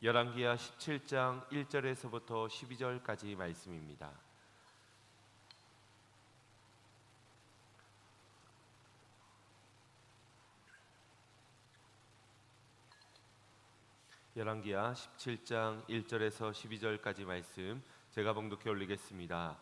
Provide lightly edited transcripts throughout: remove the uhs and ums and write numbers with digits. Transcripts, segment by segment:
열왕기하 17장 1절에서부터 12절까지 말씀입니다. 열왕기하 17장 1절에서 12절까지 말씀 제가 봉독해 올리겠습니다.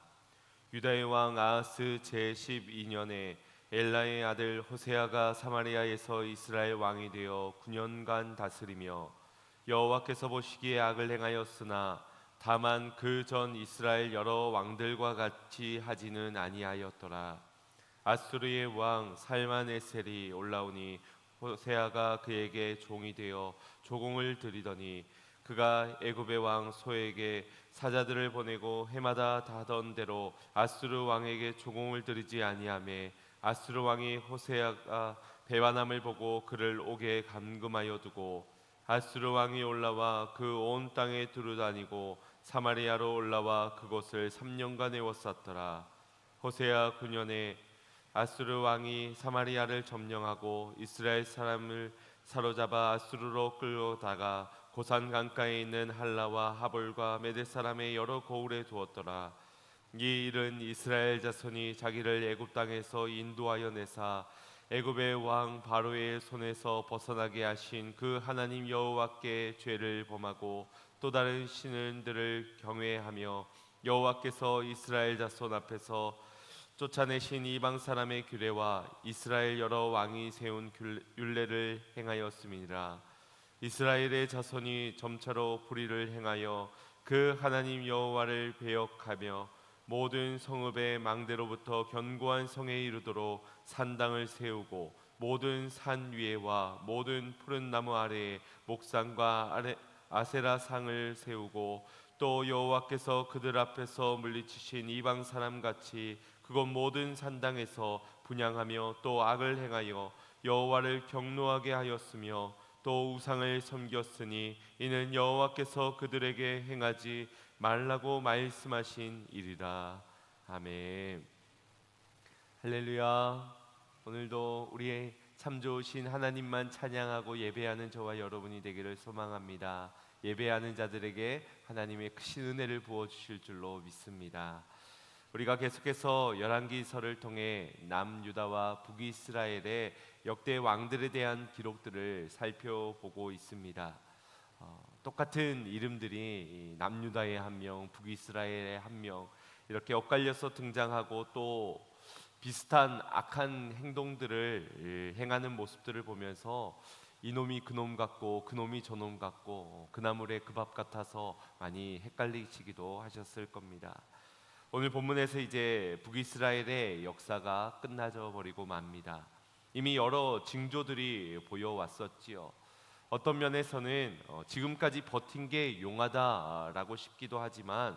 유다의 왕 아하스 제12년에 엘라의 아들 호세아가 사마리아에서 이스라엘 왕이 되어 9년간 다스리며 여호와께서 보시기에 악을 행하였으나 다만 그 전 이스라엘 여러 왕들과 같이 하지는 아니하였더라. 아수르의 왕 살만에셀이 올라오니 호세아가 그에게 종이 되어 조공을 드리더니 그가 애굽의 왕 소에게 사자들을 보내고 해마다 하던 대로 아수르 왕에게 조공을 드리지 아니하매 아수르 왕이 호세아가 배반함을 보고 그를 옥에 감금하여 두고 아수르 왕이 올라와 그 온 땅에 두루다니고 사마리아로 올라와 그곳을 3년간 에워쌌더라. 호세아 9년에 아수르 왕이 사마리아를 점령하고 이스라엘 사람을 사로잡아 아수르로 끌어다가 고산 강가에 있는 할라와 하볼과 메대 사람의 여러 고을에 두었더라. 이 일은 이스라엘 자손이 자기를 애굽 땅에서 인도하여 내사 애굽의 왕 바로의 손에서 벗어나게 하신 그 하나님 여호와께 죄를 범하고 또 다른 신들을 경외하며 여호와께서 이스라엘 자손 앞에서 쫓아내신 이방 사람의 규례와 이스라엘 여러 왕이 세운 율례를 행하였음이니라. 이스라엘의 자손이 점차로 불의를 행하여 그 하나님 여호와를 배역하며 모든 성읍의 망대로부터 견고한 성에 이르도록 산당을 세우고 모든 산 위에와 모든 푸른 나무 아래에 목상과 아세라 상을 세우고 또 여호와께서 그들 앞에서 물리치신 이방 사람 같이 그곳 모든 산당에서 분향하며 또 악을 행하여 여호와를 경노하게 하였으며 또 우상을 섬겼으니 이는 여호와께서 그들에게 행하지 말라고 말씀하신 일이라. 아멘. 할렐루야. 오늘도 우리의 참 좋으신 하나님만 찬양하고 예배하는 저와 여러분이 되기를 소망합니다. 예배하는 자들에게 하나님의 크신 은혜를 부어주실 줄로 믿습니다. 우리가 계속해서 열왕기서를 통해 남유다와 북이스라엘의 역대 왕들에 대한 기록들을 살펴보고 있습니다. 똑같은 이름들이 남유다의 한 명, 북이스라엘의 한 명 이렇게 엇갈려서 등장하고 또 비슷한 악한 행동들을 행하는 모습들을 보면서 이놈이 그놈 같고 그놈이 저놈 같고 그 나물에 그 밥 같아서 많이 헷갈리시기도 하셨을 겁니다. 오늘 본문에서 이제 북이스라엘의 역사가 끝나져 버리고 맙니다. 이미 여러 징조들이 보여왔었지요. 어떤 면에서는 지금까지 버틴 게 용하다라고 싶기도 하지만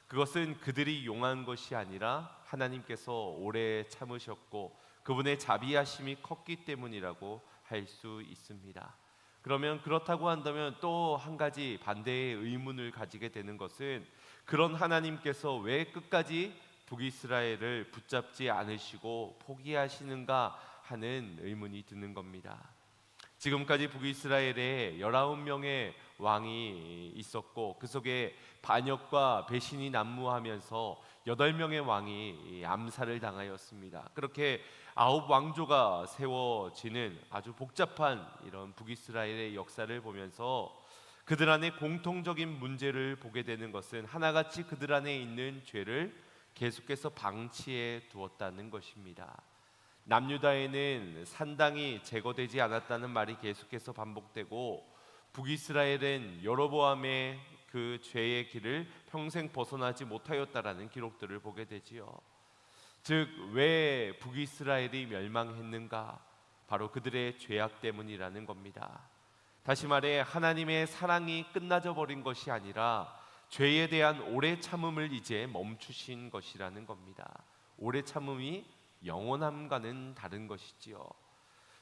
그것은 그들이 용한 것이 아니라 하나님께서 오래 참으셨고 그분의 자비하심이 컸기 때문이라고 할 수 있습니다. 그러면 그렇다고 한다면 또 한 가지 반대의 의문을 가지게 되는 것은 그런 하나님께서 왜 끝까지 북이스라엘을 붙잡지 않으시고 포기하시는가 하는 의문이 드는 겁니다. 지금까지 북이스라엘에 19명의 왕이 있었고 그 속에 반역과 배신이 난무하면서 8명의 왕이 암살을 당하였습니다. 그렇게 9왕조가 세워지는 아주 복잡한 이런 북이스라엘의 역사를 보면서 그들 안에 공통적인 문제를 보게 되는 것은 하나같이 그들 안에 있는 죄를 계속해서 방치해 두었다는 것입니다. 남유다에는 산당이 제거되지 않았다는 말이 계속해서 반복되고 북이스라엘은 여로보암의 그 죄의 길을 평생 벗어나지 못하였다라는 기록들을 보게 되지요. 즉 왜 북이스라엘이 멸망했는가? 바로 그들의 죄악 때문이라는 겁니다. 다시 말해 하나님의 사랑이 끝나져 버린 것이 아니라 죄에 대한 오래 참음을 이제 멈추신 것이라는 겁니다. 오래 참음이 영원함과는 다른 것이지요.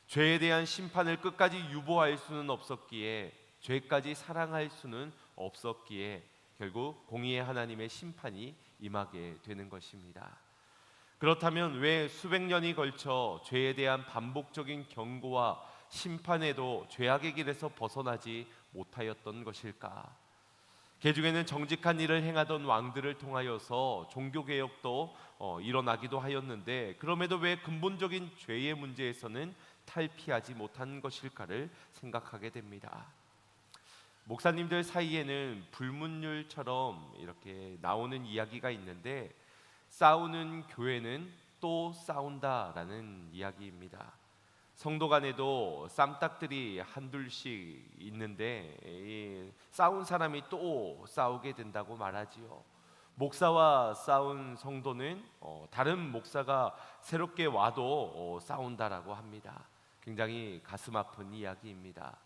죄에 대한 심판을 끝까지 유보할 수는 없었기에 죄까지 사랑할 수는 없었기에 결국 공의의 하나님의 심판이 임하게 되는 것입니다. 그렇다면 왜 수백 년이 걸쳐 죄에 대한 반복적인 경고와 심판에도 죄악의 길에서 벗어나지 못하였던 것일까? 개중에는 정직한 일을 행하던 왕들을 통하여서 종교개혁도 일어나기도 하였는데, 그럼에도 왜 근본적인 죄의 문제에서는 탈피하지 못한 것일까를 생각하게 됩니다. 목사님들 사이에는 불문율처럼 이렇게 나오는 이야기가 있는데, 싸우는 교회는 또 싸운다라는 이야기입니다. 성도 간에도 쌈딱들이 한둘씩 있는데, 싸운 사람이 또 싸우게 된다고 말하지요. 목사와 싸운 성도는 다른 목사가 새롭게 와도 싸운다라고 합니다. 굉장히 가슴 아픈 이야기입니다.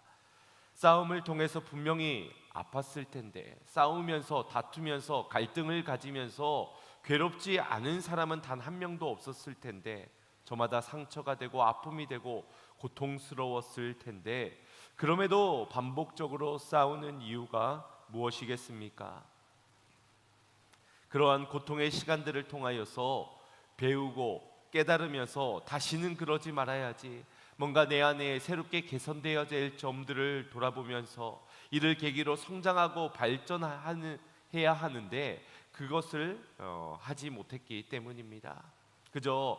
싸움을 통해서 분명히 아팠을 텐데, 싸우면서 다투면서 갈등을 가지면서 괴롭지 않은 사람은 단 한 명도 없었을 텐데, 저마다 상처가 되고 아픔이 되고 고통스러웠을 텐데, 그럼에도 반복적으로 싸우는 이유가 무엇이겠습니까? 그러한 고통의 시간들을 통하여서 배우고 깨달으면서 다시는 그러지 말아야지, 뭔가 내 안에 새롭게 개선되어야 될 점들을 돌아보면서 이를 계기로 성장하고 발전해야 하는데, 그것을 하지 못했기 때문입니다. 그저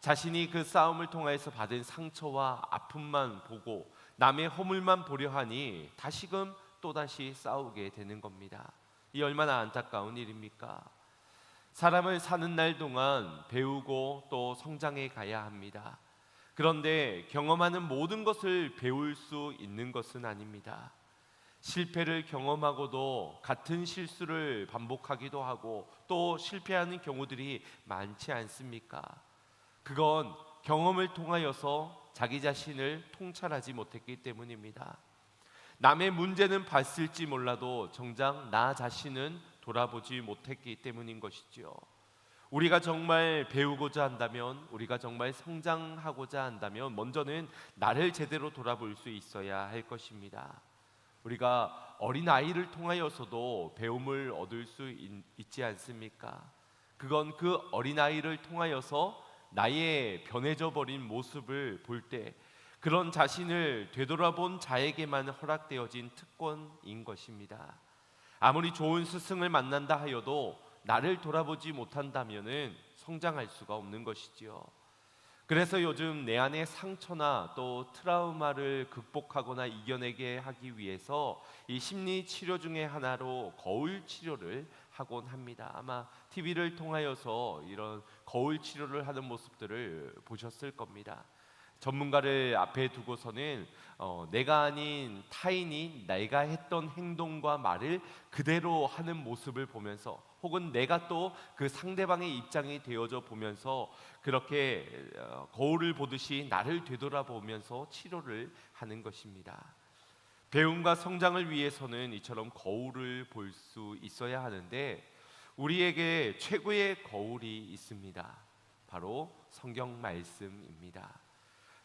자신이 그 싸움을 통해서 받은 상처와 아픔만 보고 남의 허물만 보려 하니 다시금 또다시 싸우게 되는 겁니다. 이 얼마나 안타까운 일입니까? 사람을 사는 날 동안 배우고 또 성장해 가야 합니다. 그런데 경험하는 모든 것을 배울 수 있는 것은 아닙니다. 실패를 경험하고도 같은 실수를 반복하기도 하고 또 실패하는 경우들이 많지 않습니까? 그건 경험을 통하여서 자기 자신을 통찰하지 못했기 때문입니다. 남의 문제는 봤을지 몰라도 정작 나 자신은 돌아보지 못했기 때문인 것이지요. 우리가 정말 배우고자 한다면, 우리가 정말 성장하고자 한다면 먼저는 나를 제대로 돌아볼 수 있어야 할 것입니다. 우리가 어린아이를 통하여서도 배움을 얻을 수 있지 않습니까? 그건 그 어린아이를 통하여서 나의 변해져 버린 모습을 볼 때 그런 자신을 되돌아본 자에게만 허락되어진 특권인 것입니다. 아무리 좋은 스승을 만난다 하여도 나를 돌아보지 못한다면은 성장할 수가 없는 것이지요. 그래서 요즘 내 안의 상처나 또 트라우마를 극복하거나 이겨내게 하기 위해서 이 심리 치료 중에 하나로 거울 치료를 하곤 합니다. 아마 TV를 통하여서 이런 거울 치료를 하는 모습들을 보셨을 겁니다. 전문가를 앞에 두고서는 내가 아닌 타인이 내가 했던 행동과 말을 그대로 하는 모습을 보면서, 혹은 내가 또 그 상대방의 입장이 되어져 보면서 그렇게 거울을 보듯이 나를 되돌아보면서 치료를 하는 것입니다. 배움과 성장을 위해서는 이처럼 거울을 볼 수 있어야 하는데, 우리에게 최고의 거울이 있습니다. 바로 성경 말씀입니다.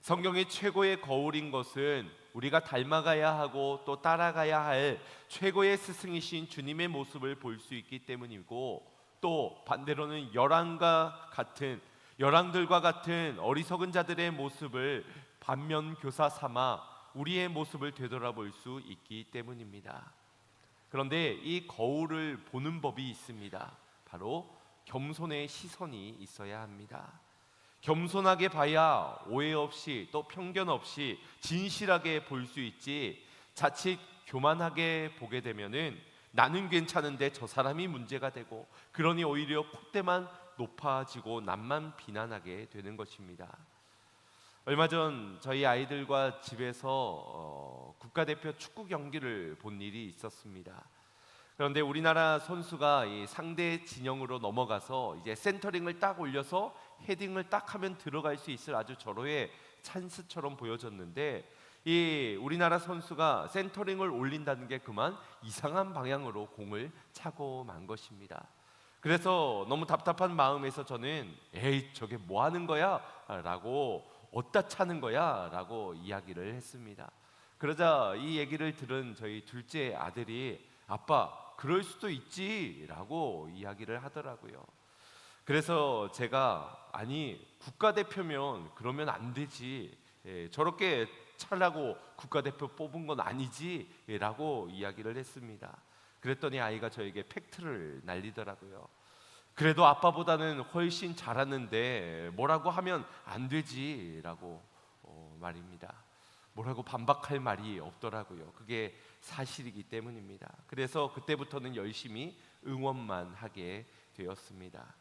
성경이 최고의 거울인 것은 우리가 닮아가야 하고 또 따라가야 할 최고의 스승이신 주님의 모습을 볼 수 있기 때문이고, 또 반대로는 열왕들과 같은 어리석은 자들의 모습을 반면교사 삼아 우리의 모습을 되돌아볼 수 있기 때문입니다. 그런데 이 거울을 보는 법이 있습니다. 바로 겸손의 시선이 있어야 합니다. 겸손하게 봐야 오해 없이 또 편견 없이 진실하게 볼 수 있지, 자칫 교만하게 보게 되면은 나는 괜찮은데 저 사람이 문제가 되고, 그러니 오히려 콧대만 높아지고 남만 비난하게 되는 것입니다. 얼마 전 저희 아이들과 집에서 국가대표 축구 경기를 본 일이 있었습니다. 그런데 우리나라 선수가 이 상대 진영으로 넘어가서 이제 센터링을 딱 올려서 헤딩을 딱 하면 들어갈 수 있을 아주 절호의 찬스처럼 보여졌는데, 이 우리나라 선수가 센터링을 올린다는 게 그만 이상한 방향으로 공을 차고 만 것입니다. 그래서 너무 답답한 마음에서 저는 에이 저게 뭐 하는 거야? 라고 어디다 차는 거야? 라고 이야기를 했습니다. 그러자 이 얘기를 들은 저희 둘째 아들이 아빠 그럴 수도 있지 라고 이야기를 하더라고요. 그래서 제가 아니 국가대표면 그러면 안 되지, 저렇게 차려고 국가대표 뽑은 건 아니지 라고 이야기를 했습니다. 그랬더니 아이가 저에게 팩트를 날리더라고요. 그래도 아빠보다는 훨씬 잘하는데 뭐라고 하면 안 되지 라고 말입니다. 뭐라고 반박할 말이 없더라고요. 그게 사실이기 때문입니다. 그래서 그때부터는 열심히 응원만 하게 되었습니다.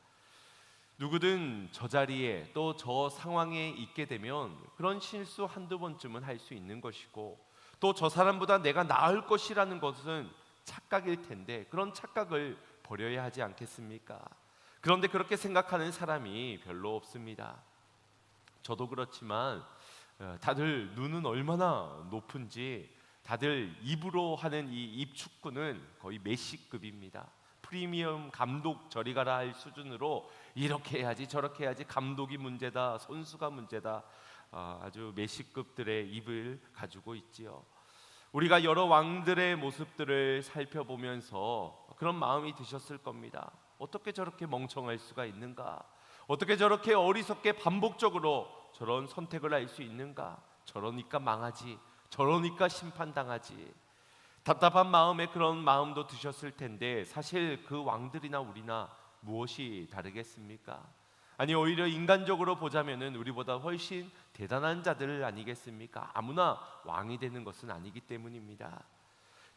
누구든 저 자리에 또 저 상황에 있게 되면 그런 실수 한두 번쯤은 할 수 있는 것이고, 또 저 사람보다 내가 나을 것이라는 것은 착각일 텐데 그런 착각을 버려야 하지 않겠습니까? 그런데 그렇게 생각하는 사람이 별로 없습니다. 저도 그렇지만 다들 눈은 얼마나 높은지, 다들 입으로 하는 이 입축구는 거의 메시급입니다. 프리미엄 감독 저리 가라 할 수준으로 이렇게 해야지 저렇게 해야지, 감독이 문제다, 선수가 문제다, 아주 메시급들의 입을 가지고 있지요. 우리가 여러 왕들의 모습들을 살펴보면서 그런 마음이 드셨을 겁니다. 어떻게 저렇게 멍청할 수가 있는가? 어떻게 저렇게 어리석게 반복적으로 저런 선택을 할 수 있는가? 저러니까 망하지, 저러니까 심판당하지. 답답한 마음에 그런 마음도 드셨을 텐데, 사실 그 왕들이나 우리나 무엇이 다르겠습니까? 아니, 오히려 인간적으로 보자면은 우리보다 훨씬 대단한 자들 아니겠습니까? 아무나 왕이 되는 것은 아니기 때문입니다.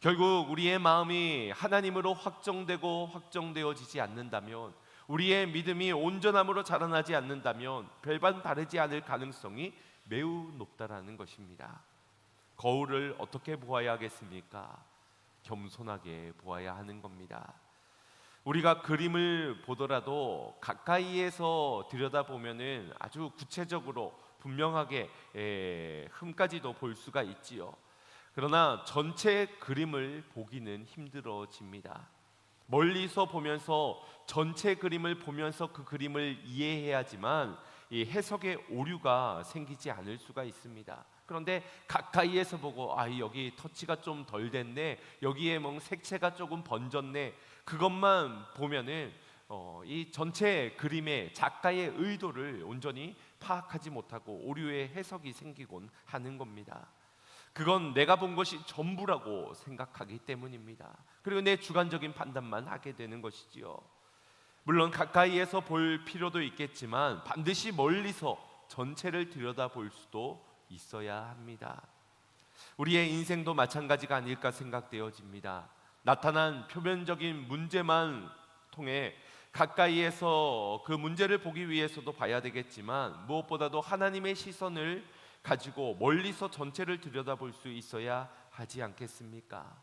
결국 우리의 마음이 하나님으로 확정되고 확정되어지지 않는다면, 우리의 믿음이 온전함으로 자라나지 않는다면 별반 다르지 않을 가능성이 매우 높다라는 것입니다. 거울을 어떻게 보아야 하겠습니까? 겸손하게 보아야 하는 겁니다. 우리가 그림을 보더라도 가까이에서 들여다보면은 아주 구체적으로 분명하게 흠까지도 볼 수가 있지요. 그러나 전체 그림을 보기는 힘들어집니다. 멀리서 보면서 전체 그림을 보면서 그 그림을 이해해야지만 이 해석의 오류가 생기지 않을 수가 있습니다. 그런데 가까이에서 보고 여기 터치가 좀 덜 됐네, 여기에 색채가 조금 번졌네, 그것만 보면은 이 전체 그림의 작가의 의도를 온전히 파악하지 못하고 오류의 해석이 생기곤 하는 겁니다. 그건 내가 본 것이 전부라고 생각하기 때문입니다. 그리고 내 주관적인 판단만 하게 되는 것이지요. 물론 가까이에서 볼 필요도 있겠지만 반드시 멀리서 전체를 들여다볼 수도 있어야 합니다. 우리의 인생도 마찬가지가 아닐까 생각되어집니다. 나타난 표면적인 문제만 통해 가까이에서 그 문제를 보기 위해서도 봐야 되겠지만, 무엇보다도 하나님의 시선을 가지고 멀리서 전체를 들여다볼 수 있어야 하지 않겠습니까?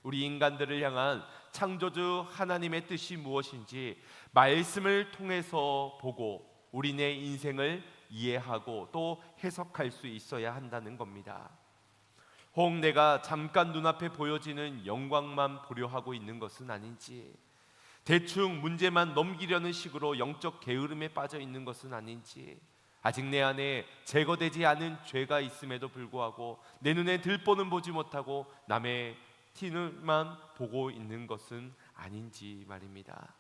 우리 인간들을 향한 창조주 하나님의 뜻이 무엇인지 말씀을 통해서 보고 우리네 인생을 이해하고 또 해석할 수 있어야 한다는 겁니다. 혹 내가 잠깐 눈앞에 보여지는 영광만 보려 하고 있는 것은 아닌지, 대충 문제만 넘기려는 식으로 영적 게으름에 빠져 있는 것은 아닌지, 아직 내 안에 제거되지 않은 죄가 있음에도 불구하고 내 눈에 들보는 보지 못하고 남의 티만 보고 있는 것은 아닌지 말입니다.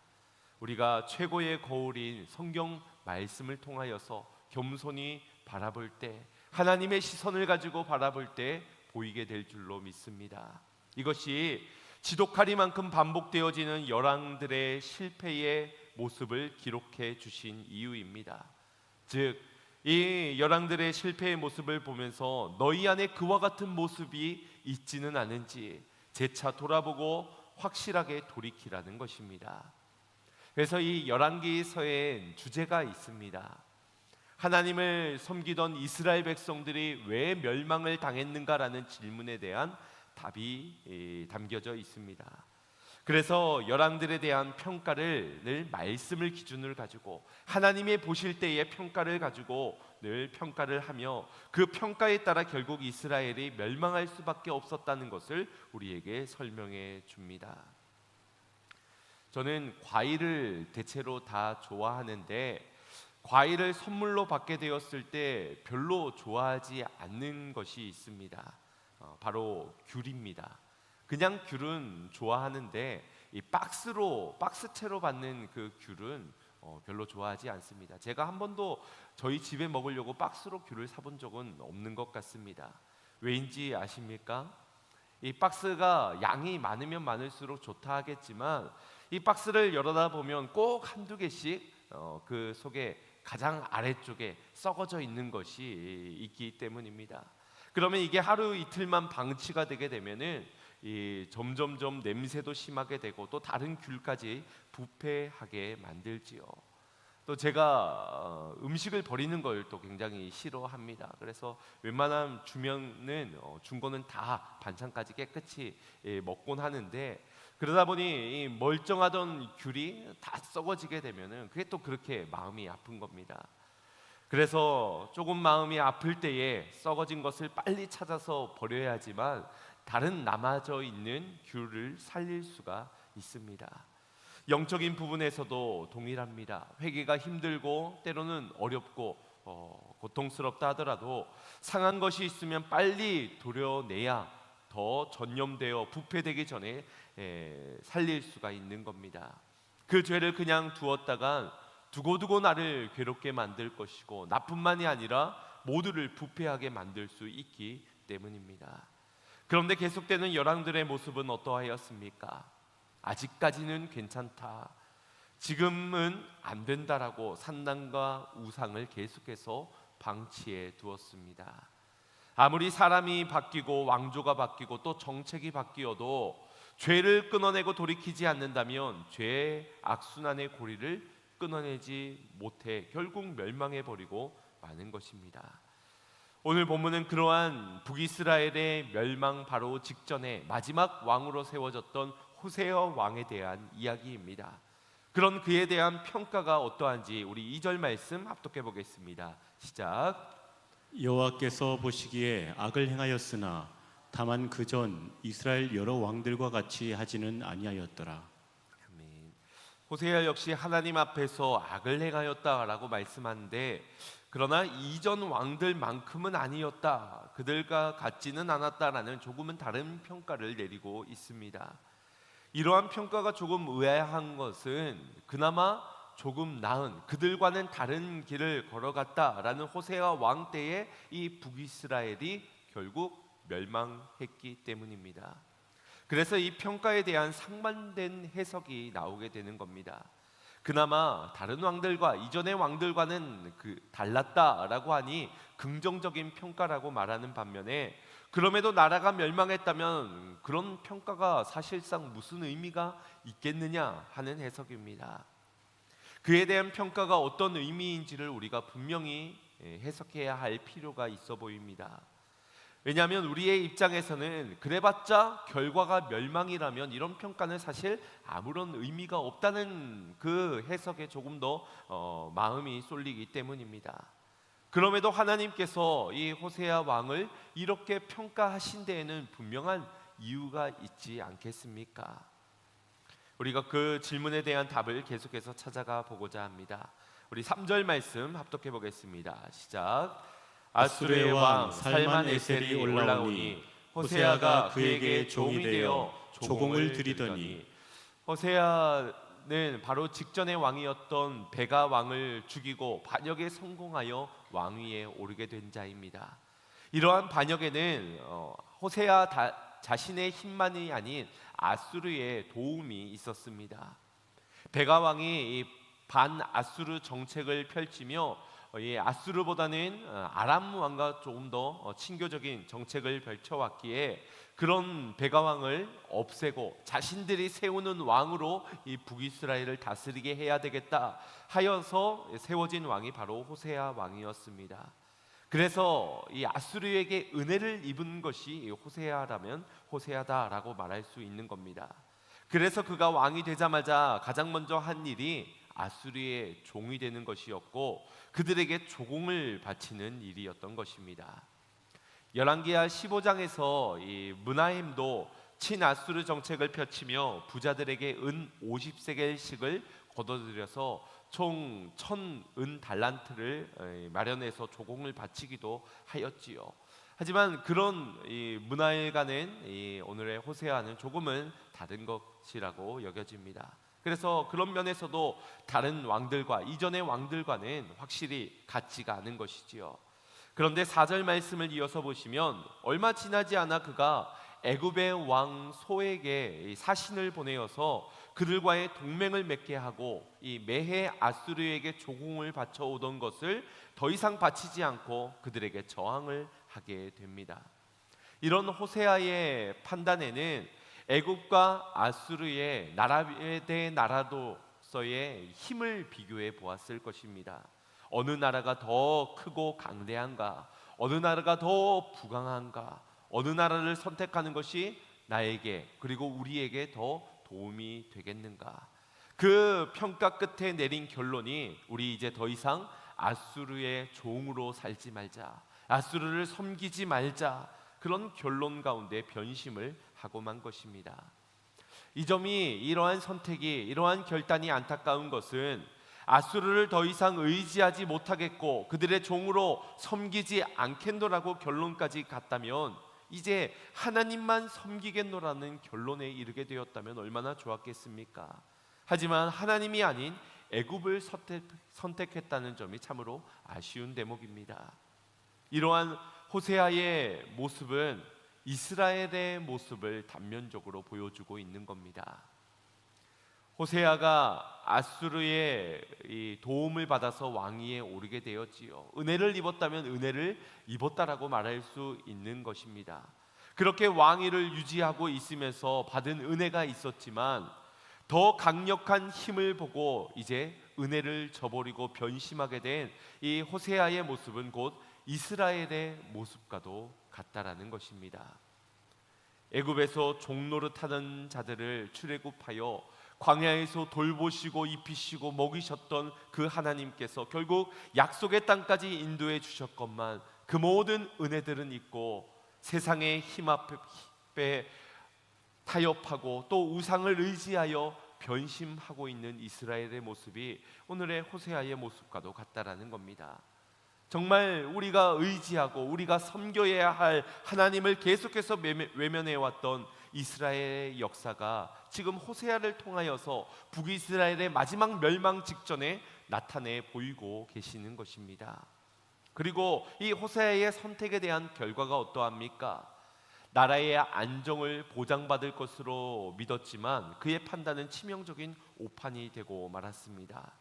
우리가 최고의 거울인 성경 말씀을 통하여서 겸손히 바라볼 때, 하나님의 시선을 가지고 바라볼 때 보이게 될 줄로 믿습니다. 이것이 지독하리만큼 반복되어지는 열왕들의 실패의 모습을 기록해 주신 이유입니다. 즉, 이 열왕들의 실패의 모습을 보면서 너희 안에 그와 같은 모습이 있지는 않은지 재차 돌아보고 확실하게 돌이키라는 것입니다. 그래서 이 열왕기서엔 주제가 있습니다. 하나님을 섬기던 이스라엘 백성들이 왜 멸망을 당했는가라는 질문에 대한 답이 담겨져 있습니다. 그래서 열왕들에 대한 평가를 늘 말씀을 기준으로 가지고, 하나님의 보실 때의 평가를 가지고 늘 평가를 하며, 그 평가에 따라 결국 이스라엘이 멸망할 수밖에 없었다는 것을 우리에게 설명해 줍니다. 저는 과일을 대체로 다 좋아하는데, 과일을 선물로 받게 되었을 때 별로 좋아하지 않는 것이 있습니다. 바로 귤입니다. 그냥 귤은 좋아하는데 이 박스채로 받는 그 귤은 별로 좋아하지 않습니다. 제가 한 번도 저희 집에 먹으려고 박스로 귤을 사본 적은 없는 것 같습니다. 왜인지 아십니까? 이 박스가 양이 많으면 많을수록 좋다 하겠지만 이 박스를 열어다 보면 꼭 한두 개씩 그 속에 가장 아래쪽에 썩어져 있는 것이 있기 때문입니다. 그러면 이게 하루 이틀만 방치가 되게 되면은 점점점 냄새도 심하게 되고 또 다른 귤까지 부패하게 만들지요. 또 제가 음식을 버리는 걸 또 굉장히 싫어합니다. 그래서 웬만하면 주면은 준 거는 다 반찬까지 깨끗이 먹곤 하는데, 그러다 보니 이 멀쩡하던 귤이 다 썩어지게 되면은 그게 또 그렇게 마음이 아픈 겁니다. 그래서 조금 마음이 아플 때에 썩어진 것을 빨리 찾아서 버려야 하지만 다른 남아져 있는 귤을 살릴 수가 있습니다. 영적인 부분에서도 동일합니다. 회개가 힘들고 때로는 어렵고 고통스럽다 하더라도 상한 것이 있으면 빨리 도려내야 더 전염되어 부패되기 전에 살릴 수가 있는 겁니다. 그 죄를 그냥 두었다간 두고두고 나를 괴롭게 만들 것이고 나뿐만이 아니라 모두를 부패하게 만들 수 있기 때문입니다. 그런데 계속되는 열왕들의 모습은 어떠하였습니까? 아직까지는 괜찮다, 지금은 안 된다라고 산당과 우상을 계속해서 방치해 두었습니다. 아무리 사람이 바뀌고 왕조가 바뀌고 또 정책이 바뀌어도 죄를 끊어내고 돌이키지 않는다면 죄의 악순환의 고리를 끊어내지 못해 결국 멸망해 버리고 마는 것입니다. 오늘 본문은 그러한 북이스라엘의 멸망 바로 직전에 마지막 왕으로 세워졌던 호세아 왕에 대한 이야기입니다. 그런 그에 대한 평가가 어떠한지 우리 2절 말씀 합독해 보겠습니다. 시작. 여호와께서 보시기에 악을 행하였으나 다만 그 전 이스라엘 여러 왕들과 같이 하지는 아니하였더라. 아멘. 호세아 역시 하나님 앞에서 악을 행하였다라고 말씀하는데, 그러나 이전 왕들만큼은 아니었다, 그들과 같지는 않았다라는 조금은 다른 평가를 내리고 있습니다. 이러한 평가가 조금 의아한 것은 그나마 조금 나은 그들과는 다른 길을 걸어갔다라는 호세아 왕 때에 이 북이스라엘이 결국 멸망했기 때문입니다. 그래서 이 평가에 대한 상반된 해석이 나오게 되는 겁니다. 그나마 다른 왕들과 이전의 왕들과는 달랐다라고 하니 긍정적인 평가라고 말하는 반면에, 그럼에도 나라가 멸망했다면 그런 평가가 사실상 무슨 의미가 있겠느냐 하는 해석입니다. 그에 대한 평가가 어떤 의미인지를 우리가 분명히 해석해야 할 필요가 있어 보입니다. 왜냐하면 우리의 입장에서는 그래봤자 결과가 멸망이라면 이런 평가는 사실 아무런 의미가 없다는 그 해석에 조금 더 마음이 쏠리기 때문입니다. 그럼에도 하나님께서 이 호세아 왕을 이렇게 평가하신 데에는 분명한 이유가 있지 않겠습니까? 우리가 그 질문에 대한 답을 계속해서 찾아가 보고자 합니다. 우리 3절 말씀 합독해 보겠습니다. 시작. 아수르의 왕 살만에셀이 올라오니 호세아가 그에게 종이 되어 조공을 드리더니, 호세아는 바로 직전의 왕이었던 베가 왕을 죽이고 반역에 성공하여 왕위에 오르게 된 자입니다. 이러한 반역에는 호세아 자신의 힘만이 아닌 아수르의 도움이 있었습니다. 베가 왕이 이 반아수르 정책을 펼치며 아수르보다는 아람 왕과 조금 더 친교적인 정책을 펼쳐왔기에 그런 베가 왕을 없애고 자신들이 세우는 왕으로 이 북이스라엘을 다스리게 해야 되겠다 하여서 세워진 왕이 바로 호세아 왕이었습니다. 그래서 이 아수르에게 은혜를 입은 것이 호세아라면 호세아다라고 말할 수 있는 겁니다. 그래서 그가 왕이 되자마자 가장 먼저 한 일이 아수르의 종이 되는 것이었고 그들에게 조공을 바치는 일이었던 것입니다. 열왕기하 15장에서 이 므나헴도 친아수르 정책을 펼치며 부자들에게 은 50세겔씩을 거둬들여서 총 1000은 달란트를 마련해서 조공을 바치기도 하였지요. 하지만 그런 이 므나헬과는 이 오늘의 호세아는 조금은 다른 것이라고 여겨집니다. 그래서 그런 면에서도 다른 왕들과 이전의 왕들과는 확실히 같지가 않은 것이지요. 그런데 4절 말씀을 이어서 보시면 얼마 지나지 않아 그가 애굽의 왕 소에게 이 사신을 보내어서 그들과의 동맹을 맺게 하고 이 매해 아수르에게 조공을 바쳐 오던 것을 더 이상 바치지 않고 그들에게 저항을 하게 됩니다. 이런 호세아의 판단에는 애굽과 아수르의 나라에 대해 나라로서의 힘을 비교해 보았을 것입니다. 어느 나라가 더 크고 강대한가? 어느 나라가 더 부강한가? 어느 나라를 선택하는 것이 나에게 그리고 우리에게 더 도움이 되겠는가? 그 평가 끝에 내린 결론이 우리 이제 더 이상 아수르의 종으로 살지 말자, 아수르를 섬기지 말자, 그런 결론 가운데 변심을 하고 만 것입니다. 이 점이 이러한 선택이 이러한 결단이 안타까운 것은 아수르를 더 이상 의지하지 못하겠고 그들의 종으로 섬기지 않겠노라고 결론까지 갔다면 이제 하나님만 섬기겠노라는 결론에 이르게 되었다면 얼마나 좋았겠습니까? 하지만 하나님이 아닌 애굽을 선택했다는 점이 참으로 아쉬운 대목입니다. 이러한 호세아의 모습은 이스라엘의 모습을 단면적으로 보여주고 있는 겁니다. 호세아가 아수르의 이 도움을 받아서 왕위에 오르게 되었지요. 은혜를 입었다면 은혜를 입었다라고 말할 수 있는 것입니다. 그렇게 왕위를 유지하고 있으면서 받은 은혜가 있었지만 더 강력한 힘을 보고 이제 은혜를 저버리고 변심하게 된 이 호세아의 모습은 곧 이스라엘의 모습과도 같다라는 것입니다. 애굽에서 종노릇하는 자들을 출애굽하여 광야에서 돌보시고 입히시고 먹이셨던 그 하나님께서 결국 약속의 땅까지 인도해 주셨건만 그 모든 은혜들은 있고 세상의 힘 앞에 타협하고 또 우상을 의지하여 변심하고 있는 이스라엘의 모습이 오늘의 호세아의 모습과도 같다라는 겁니다. 정말 우리가 의지하고 우리가 섬겨야 할 하나님을 계속해서 외면해왔던 이스라엘의 역사가 지금 호세아를 통하여서 북이스라엘의 마지막 멸망 직전에 나타내 보이고 계시는 것입니다. 그리고 이 호세아의 선택에 대한 결과가 어떠합니까? 나라의 안정을 보장받을 것으로 믿었지만 그의 판단은 치명적인 오판이 되고 말았습니다.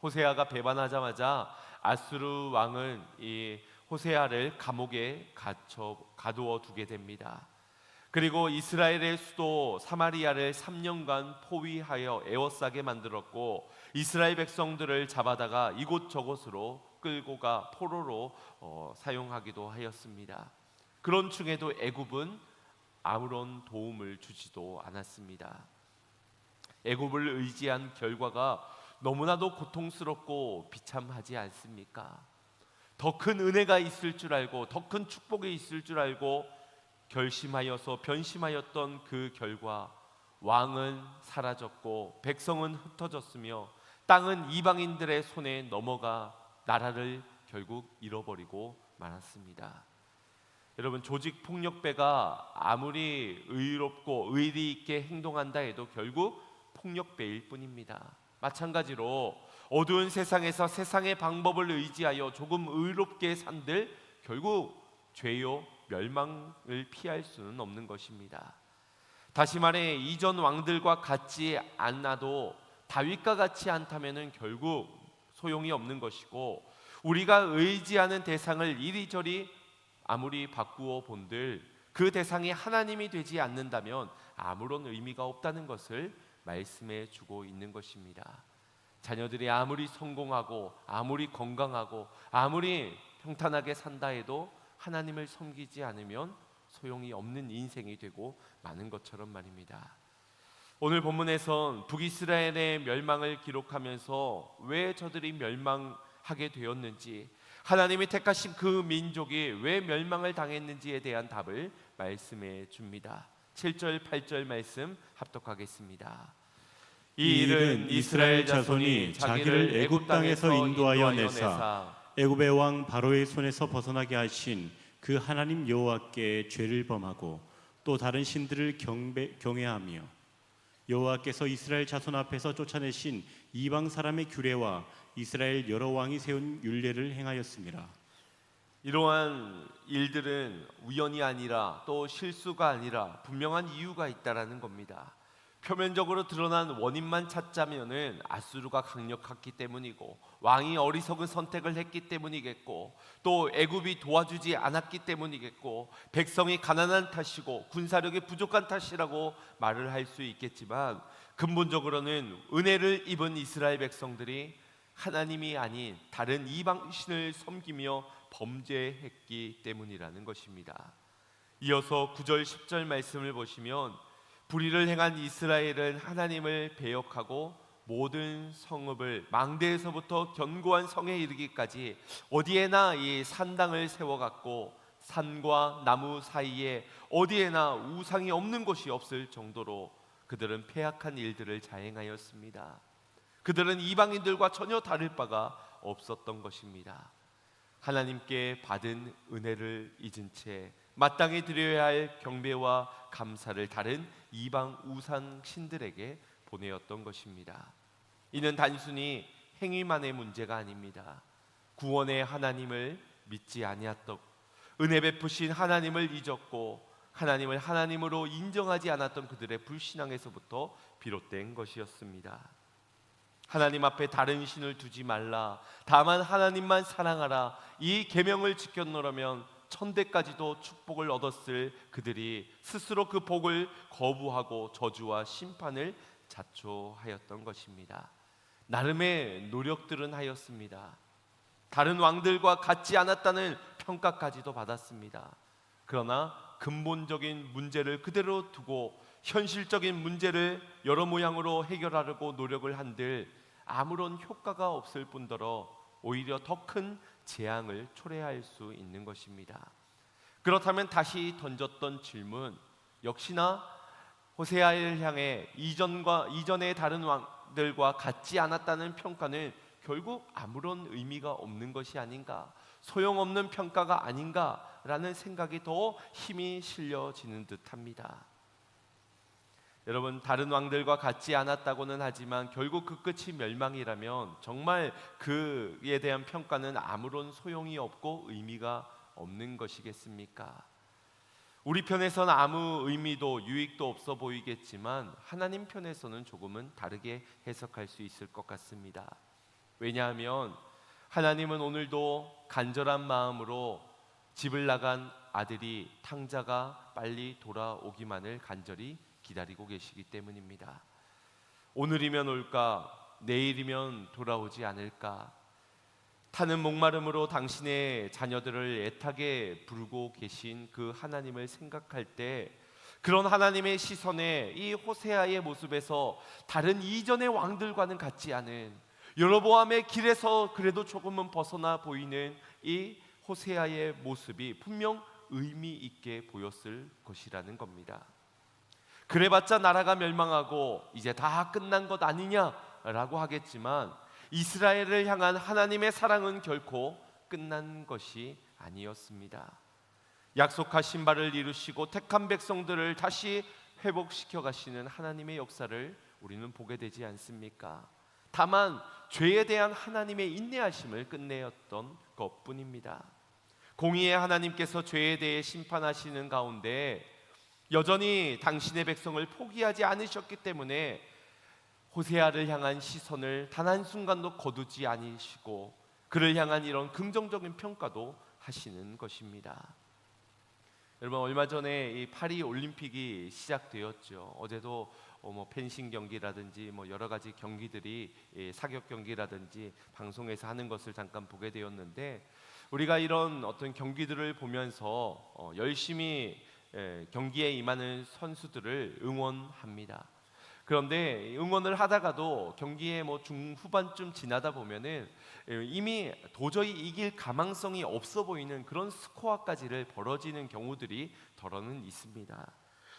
호세아가 배반하자마자 아수르 왕은 이 호세아를 감옥에 가두어 두게 됩니다. 그리고 이스라엘의 수도 사마리아를 3년간 포위하여 에워싸게 만들었고 이스라엘 백성들을 잡아다가 이곳저곳으로 끌고 가 포로로 사용하기도 하였습니다. 그런 중에도 애굽은 아무런 도움을 주지도 않았습니다. 애굽을 의지한 결과가 너무나도 고통스럽고 비참하지 않습니까? 더 큰 은혜가 있을 줄 알고 더 큰 축복이 있을 줄 알고 결심하여서 변심하였던 그 결과 왕은 사라졌고 백성은 흩어졌으며 땅은 이방인들의 손에 넘어가 나라를 결국 잃어버리고 말았습니다. 여러분, 조직 폭력배가 아무리 의롭고 의리 있게 행동한다 해도 결국 폭력배일 뿐입니다. 마찬가지로 어두운 세상에서 세상의 방법을 의지하여 조금 의롭게 산들 결국 죄요 멸망을 피할 수는 없는 것입니다. 다시 말해 이전 왕들과 같지 않아도 다윗과 같이 않다면은 결국 소용이 없는 것이고 우리가 의지하는 대상을 이리저리 아무리 바꾸어 본들 그 대상이 하나님이 되지 않는다면 아무런 의미가 없다는 것을 말씀해 주고 있는 것입니다. 자녀들이 아무리 성공하고 아무리 건강하고 아무리 평탄하게 산다 해도 하나님을 섬기지 않으면 소용이 없는 인생이 되고 마는 것처럼 말입니다. 오늘 본문에선 북이스라엘의 멸망을 기록하면서 왜 저들이 멸망하게 되었는지 하나님이 택하신 그 민족이 왜 멸망을 당했는지에 대한 답을 말씀해 줍니다. 7절 8절 말씀 합독하겠습니다. 이 일은 이스라엘 자손이 자기를 애굽 땅에서 인도하여 내사 애굽의 왕 바로의 손에서 벗어나게 하신 그 하나님 여호와께 죄를 범하고 또 다른 신들을 경외하며 여호와께서 이스라엘 자손 앞에서 쫓아내신 이방 사람의 규례와 이스라엘 여러 왕이 세운 율례를 행하였습니다. 이러한 일들은 우연이 아니라 또 실수가 아니라 분명한 이유가 있다라는 겁니다. 표면적으로 드러난 원인만 찾자면은 아수르가 강력했기 때문이고 왕이 어리석은 선택을 했기 때문이겠고 또 애굽이 도와주지 않았기 때문이겠고 백성이 가난한 탓이고 군사력이 부족한 탓이라고 말을 할 수 있겠지만 근본적으로는 은혜를 입은 이스라엘 백성들이 하나님이 아닌 다른 이방신을 섬기며 범죄했기 때문이라는 것입니다. 이어서 9절 10절 말씀을 보시면 불의를 행한 이스라엘은 하나님을 배역하고 모든 성읍을 망대에서부터 견고한 성에 이르기까지 어디에나 이 산당을 세워갔고 산과 나무 사이에 어디에나 우상이 없는 곳이 없을 정도로 그들은 패악한 일들을 자행하였습니다. 그들은 이방인들과 전혀 다를 바가 없었던 것입니다. 하나님께 받은 은혜를 잊은 채 마땅히 드려야 할 경배와 감사를 다른 이방 우상 신들에게 보내었던 것입니다. 이는 단순히 행위만의 문제가 아닙니다. 구원의 하나님을 믿지 아니했던, 은혜 베푸신 하나님을 잊었고 하나님을 하나님으로 인정하지 않았던 그들의 불신앙에서부터 비롯된 것이었습니다. 하나님 앞에 다른 신을 두지 말라, 다만 하나님만 사랑하라, 이 계명을 지켰노라면 천대까지도 축복을 얻었을 그들이 스스로 그 복을 거부하고 저주와 심판을 자초하였던 것입니다. 나름의 노력들은 하였습니다. 다른 왕들과 같지 않았다는 평가까지도 받았습니다. 그러나 근본적인 문제를 그대로 두고 현실적인 문제를 여러 모양으로 해결하려고 노력을 한들 아무런 효과가 없을 뿐더러 오히려 더 큰 재앙을 초래할 수 있는 것입니다. 그렇다면 다시 던졌던 질문, 역시나 호세아를 향해 이전의 다른 왕들과 같지 않았다는 평가는 결국 아무런 의미가 없는 것이 아닌가, 소용없는 평가가 아닌가라는 생각이 더 힘이 실려지는 듯합니다. 여러분, 다른 왕들과 같지 않았다고는 하지만 결국 그 끝이 멸망이라면 정말 그에 대한 평가는 아무런 소용이 없고 의미가 없는 것이겠습니까? 우리 편에서는 아무 의미도 유익도 없어 보이겠지만 하나님 편에서는 조금은 다르게 해석할 수 있을 것 같습니다. 왜냐하면 하나님은 오늘도 간절한 마음으로 집을 나간 아들이 탕자가 빨리 돌아오기만을 간절히 기다리고 계시기 때문입니다. 오늘이면 올까, 내일이면 돌아오지 않을까, 타는 목마름으로 당신의 자녀들을 애타게 부르고 계신 그 하나님을 생각할 때 그런 하나님의 시선에 이 호세아의 모습에서 다른 이전의 왕들과는 같지 않은, 여로보암의 길에서 그래도 조금은 벗어나 보이는 이 호세아의 모습이 분명 의미 있게 보였을 것이라는 겁니다. 그래봤자 나라가 멸망하고 이제 다 끝난 것 아니냐라고 하겠지만 이스라엘을 향한 하나님의 사랑은 결코 끝난 것이 아니었습니다. 약속하신 바를 이루시고 택한 백성들을 다시 회복시켜 가시는 하나님의 역사를 우리는 보게 되지 않습니까? 다만 죄에 대한 하나님의 인내하심을 끝내었던 것뿐입니다. 공의의 하나님께서 죄에 대해 심판하시는 가운데 여전히 당신의 백성을 포기하지 않으셨기 때문에 호세아를 향한 시선을 단 한순간도 거두지 않으시고 그를 향한 이런 긍정적인 평가도 하시는 것입니다. 여러분, 얼마 전에 이 파리 올림픽이 시작되었죠. 어제도 펜싱 경기라든지 여러 가지 경기들이 사격 경기라든지 방송에서 하는 것을 잠깐 보게 되었는데, 우리가 이런 어떤 경기들을 보면서 열심히 경기에 임하는 선수들을 응원합니다. 그런데 응원을 하다가도 경기의 중후반쯤 지나다 보면은 이미 도저히 이길 가망성이 없어 보이는 그런 스코어까지를 벌어지는 경우들이 더러는 있습니다.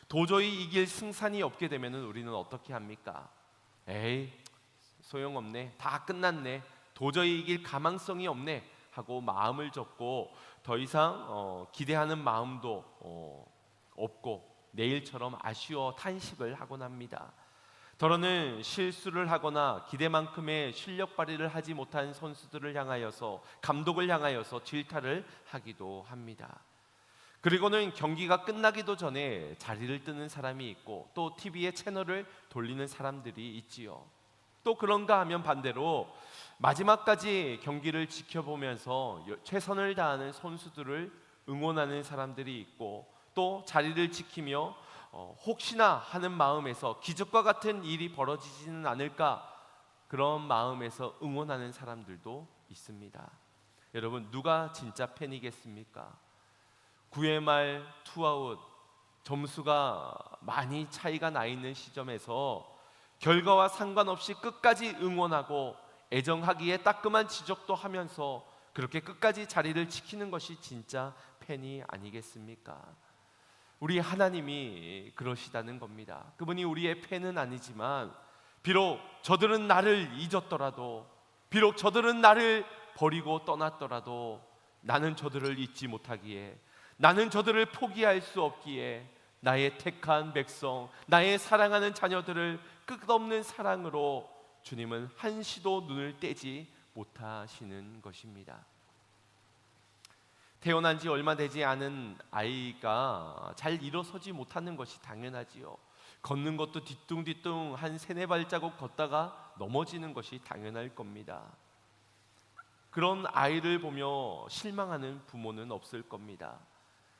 도저히 이길 승산이 없게 되면은 우리는 어떻게 합니까? 에이, 소용없네, 다 끝났네, 도저히 이길 가망성이 없네 하고 마음을 접고 더 이상 기대하는 마음도 없고 내일처럼 아쉬워 탄식을 하곤 합니다. 더러는 실수를 하거나 기대만큼의 실력 발휘를 하지 못한 선수들을 향하여서, 감독을 향하여서 질타를 하기도 합니다. 그리고는 경기가 끝나기도 전에 자리를 뜨는 사람이 있고, 또 TV에 채널을 돌리는 사람들이 있지요. 또 그런가 하면 반대로 마지막까지 경기를 지켜보면서 최선을 다하는 선수들을 응원하는 사람들이 있고, 또 자리를 지키며 혹시나 하는 마음에서 기적과 같은 일이 벌어지지는 않을까, 그런 마음에서 응원하는 사람들도 있습니다. 여러분, 누가 진짜 팬이겠습니까? 9회 말 투아웃, 점수가 많이 차이가 나 있는 시점에서 결과와 상관없이 끝까지 응원하고 애정하기에 따끔한 지적도 하면서 그렇게 끝까지 자리를 지키는 것이 진짜 팬이 아니겠습니까? 우리 하나님이 그러시다는 겁니다. 그분이 우리의 팬은 아니지만, 비록 저들은 나를 잊었더라도, 비록 저들은 나를 버리고 떠났더라도 나는 저들을 잊지 못하기에, 나는 저들을 포기할 수 없기에 나의 택한 백성, 나의 사랑하는 자녀들을 끝없는 사랑으로 주님은 한시도 눈을 떼지 못하시는 것입니다. 태어난 지 얼마 되지 않은 아이가 잘 일어서지 못하는 것이 당연하지요. 걷는 것도 뒤뚱뒤뚱 한 3-4발자국 걷다가 넘어지는 것이 당연할 겁니다. 그런 아이를 보며 실망하는 부모는 없을 겁니다.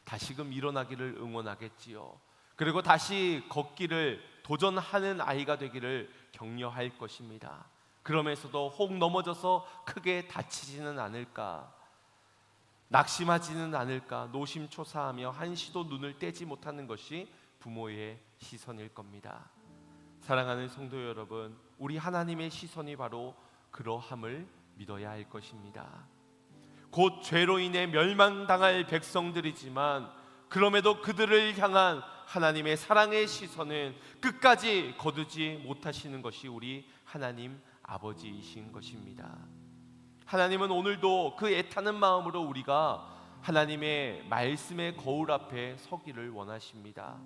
다시금 일어나기를 응원하겠지요. 그리고 다시 걷기를 도전하는 아이가 되기를 격려할 것입니다. 그러면서도 혹 넘어져서 크게 다치지는 않을까, 낙심하지는 않을까 노심초사하며 한시도 눈을 떼지 못하는 것이 부모의 시선일 겁니다. 사랑하는 성도 여러분, 우리 하나님의 시선이 바로 그러함을 믿어야 할 것입니다. 곧 죄로 인해 멸망당할 백성들이지만 그럼에도 그들을 향한 하나님의 사랑의 시선은 끝까지 거두지 못하시는 것이 우리 하나님 아버지이신 것입니다. 하나님은 오늘도 그 애타는 마음으로 우리가 하나님의 말씀의 거울 앞에 서기를 원하십니다.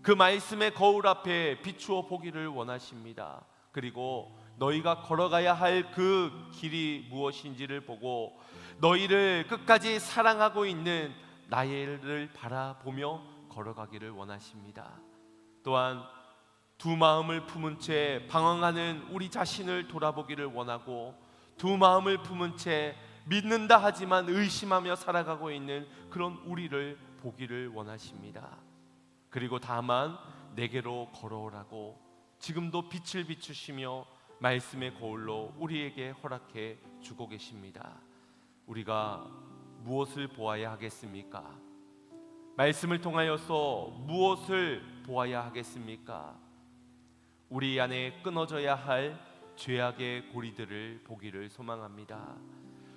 그 말씀의 거울 앞에 비추어 보기를 원하십니다. 그리고 너희가 걸어가야 할 그 길이 무엇인지를 보고 너희를 끝까지 사랑하고 있는 나를 바라보며 걸어가기를 원하십니다. 또한 두 마음을 품은 채 방황하는 우리 자신을 돌아보기를 원하고, 두 마음을 품은 채 믿는다 하지만 의심하며 살아가고 있는 그런 우리를 보기를 원하십니다. 그리고 다만 내게로 걸어오라고 지금도 빛을 비추시며 말씀의 거울로 우리에게 허락해 주고 계십니다. 우리가 무엇을 보아야 하겠습니까? 말씀을 통하여서 무엇을 보아야 하겠습니까? 우리 안에 끊어져야 할 죄악의 고리들을 보기를 소망합니다.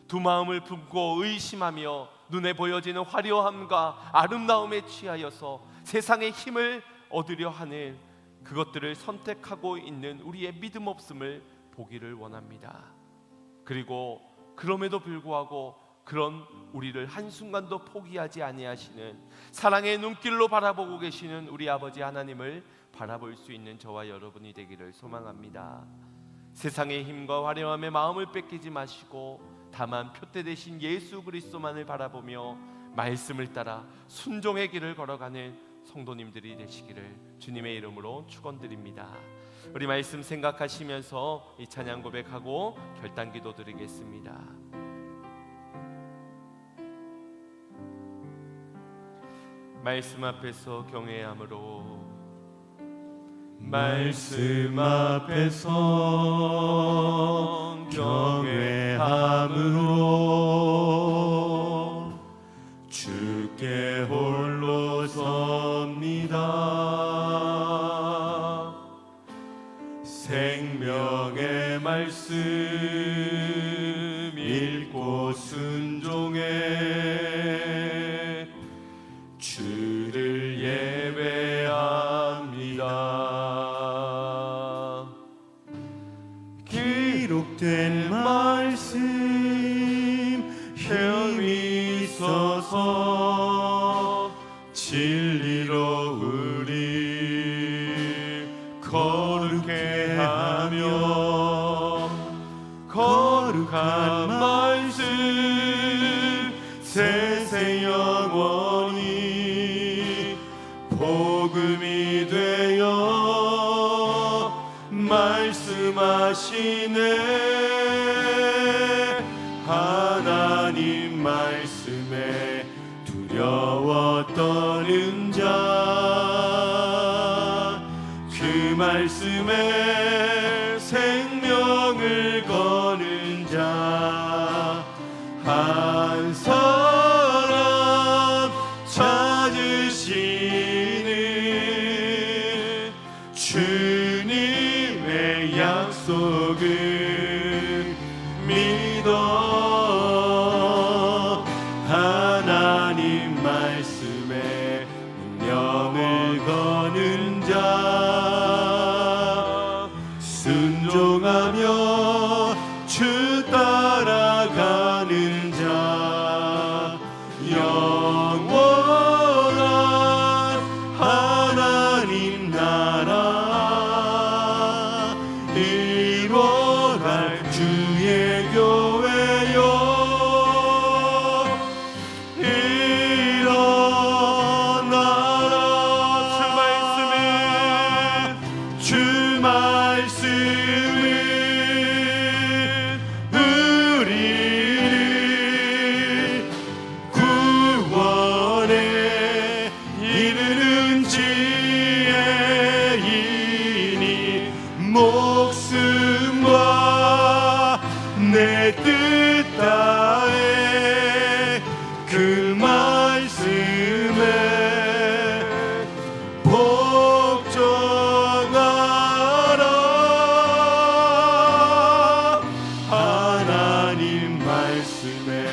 두 마음을 품고 의심하며 눈에 보여지는 화려함과 아름다움에 취하여서 세상의 힘을 얻으려 하는 그것들을 선택하고 있는 우리의 믿음 없음을 보기를 원합니다. 그리고 그럼에도 불구하고 그런 우리를 한순간도 포기하지 아니하시는 사랑의 눈길로 바라보고 계시는 우리 아버지 하나님을 바라볼 수 있는 저와 여러분이 되기를 소망합니다. 세상의 힘과 화려함에 마음을 뺏기지 마시고 다만 표대 되신 예수 그리스도만을 바라보며 말씀을 따라 순종의 길을 걸어가는 성도님들이 되시기를 주님의 이름으로 축원드립니다. 우리 말씀 생각하시면서 이 찬양 고백하고 결단기도 드리겠습니다. 말씀 앞에서 경외함으로, 말씀 앞에서 경외함으로 주께 홀로 섭니다. 생명의 말씀 읽고 순종해 주를 예배합니다. 기록된 말씀 힘이 있어서 진리로 우리 거룩해 거룩한 말씀 세세 영원히 복음이 되어 말씀하시네. 하나님 말씀에 두려워 떠는 자, 그 말씀에 생명을 거는 자, 한 사람 찾으시는 주님의 약속을 믿어. 하나님 말씀에 운명을 거는 자, 순종하며 주 따라가는 자, 영원한 하나님 나라 이뤄갈 주의 교회요. 일어나라. 주 말씀은 우리를 구원에 이르는 지혜이니 목숨과 내 뜻 다해 그 말씀에 복종하라. 하나님 말씀에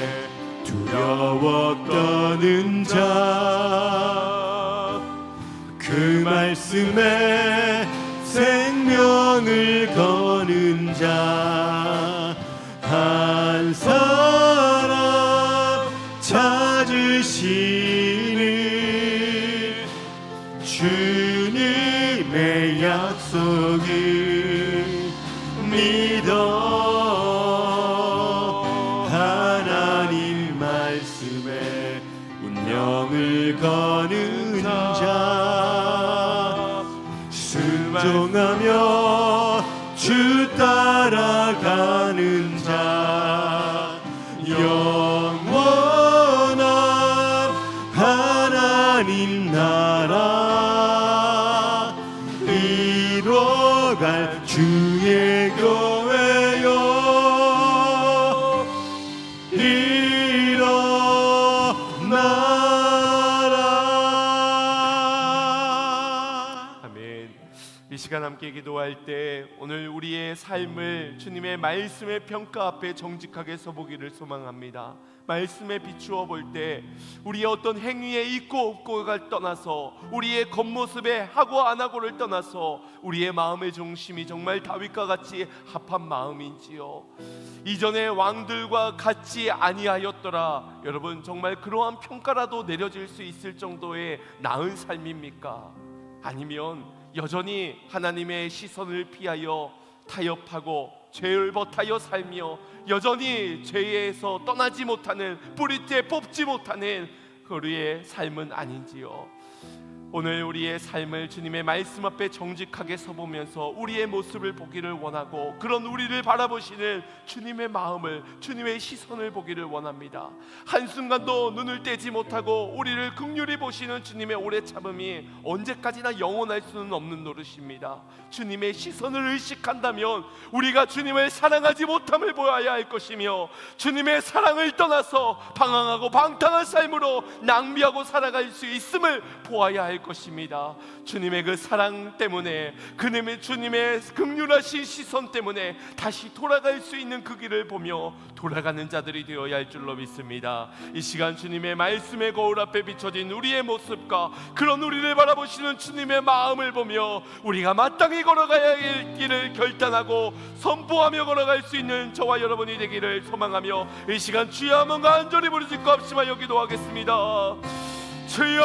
두려워 떠는 자, 그 말씀에 생명을 거는 자, 한 사람 찾으시는 주님의 약속을 믿어. 하나님 말씀에 운명을 거는 자, 순종하며 주 따라가는 자, 영원한 하나님 나라 이뤄갈 주의 교회요. 일어나라. 아멘. 이 시간 함께 기도할 때 오늘 우리의 삶을 주님의 말씀의 평가 앞에 정직하게 서보기를 소망합니다. 말씀에 비추어 볼 때 우리의 어떤 행위에 있고 없고를 떠나서, 우리의 겉모습에 하고 안 하고를 떠나서 우리의 마음의 중심이 정말 다윗과 같이 합한 마음인지요, 이전의 왕들과 같이 아니하였더라. 여러분, 정말 그러한 평가라도 내려질 수 있을 정도의 나은 삶입니까? 아니면 여전히 하나님의 시선을 피하여 타협하고 죄를 버타여 살며 여전히 죄에서 떠나지 못하는, 뿌리째 뽑지 못하는 우리의 삶은 아닌지요? 오늘 우리의 삶을 주님의 말씀 앞에 정직하게 서보면서 우리의 모습을 보기를 원하고, 그런 우리를 바라보시는 주님의 마음을, 주님의 시선을 보기를 원합니다. 한순간도 눈을 떼지 못하고 우리를 긍휼히 보시는 주님의 오래 참음이 언제까지나 영원할 수는 없는 노릇입니다. 주님의 시선을 의식한다면 우리가 주님을 사랑하지 못함을 보아야 할 것이며, 주님의 사랑을 떠나서 방황하고 방탕한 삶으로 낭비하고 살아갈 수 있음을 보아야 할 것입니다. 주님의 그 사랑 때문에, 주님의 긍휼하신 시선 때문에 다시 돌아갈 수 있는 그 길을 보며 돌아가는 자들이 되어야 할 줄로 믿습니다. 이 시간 주님의 말씀의 거울 앞에 비춰진 우리의 모습과 그런 우리를 바라보시는 주님의 마음을 보며 우리가 마땅히 걸어가야 할 길을 결단하고 선포하며 걸어갈 수 있는 저와 여러분이 되기를 소망하며 이 시간 주여 한번 간절히 부르짖고 합심하여 기도하겠습니다. 주여.